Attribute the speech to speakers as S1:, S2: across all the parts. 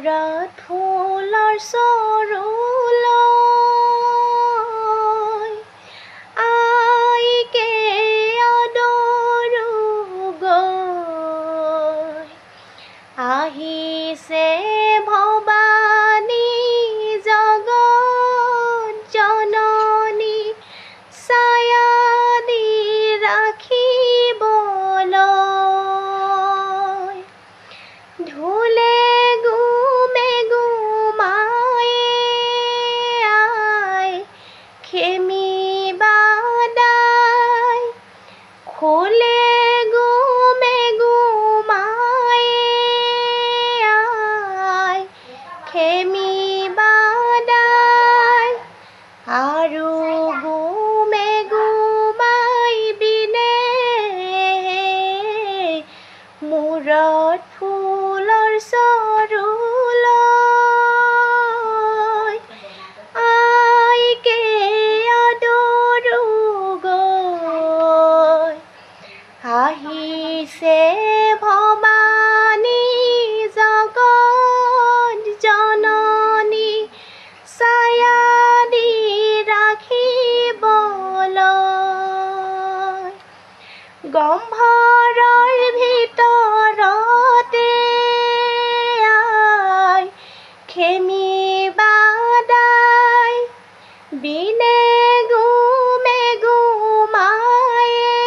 S1: মূৰত ফুলৰ চৰুলৈ আইকে আদৰো গৈ আহিছে ভৱানী জগত জননী ছায়া দি ৰাখিবলৈ ঢোলে গুমে গুমায়ে আই খেমি বাদাই খোলে গুমে গুমায়ে আই খেমি বাদাই আৰু গুমে গুমাই বিনে মূৰত ফুলৰ চৰুলৈ আইকে আদৰো গৈ আহিছে ভৱানী জগত জননী ছায়া দি ৰাখিবলৈ গম্ভৰৰ ভিতৰতে আই খেমি বাদাই বিনে গুমে গুমায়ে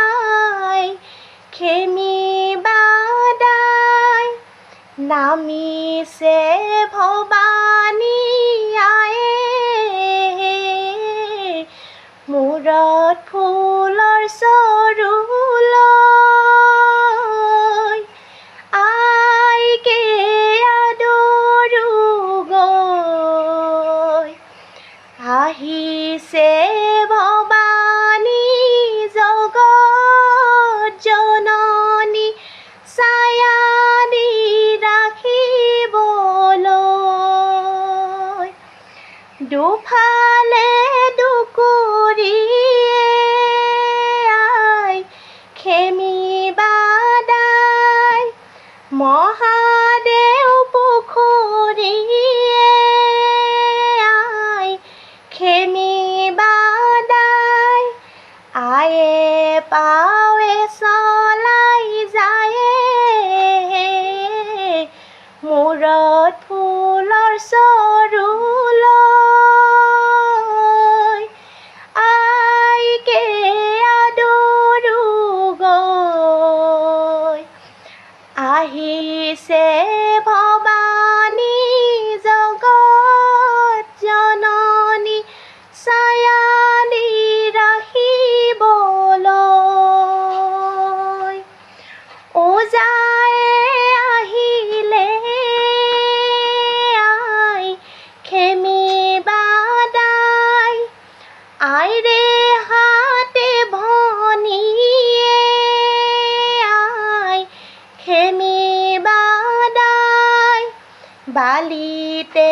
S1: আই খেমি বাদাই নামিছে ভৱানী আয়ে মূৰত ফুলৰ চৰুলৈ আইকে আদৰো গৈ আহিছে ভৱানী জগত জননী ছায়া দি ৰাখিবলৈ দুফালে দুকুৰিয়ে আই খেমি বাদাই মহাদেউ পুখুৰীয়ে আই খেমি বাদাই আয়ে পাৱে চলাই যায় মূৰত ফুলৰ চৰুলৈ আইকে আদৰো গৈ আহিছে ভৱানী জগত জননী ছায়া দি ৰাখিবলৈ ওজায়ে আহিলে আই খেমি বাদাই আইৰে হাতে ভনীয়ে আই খেমি বাদাই বালিতে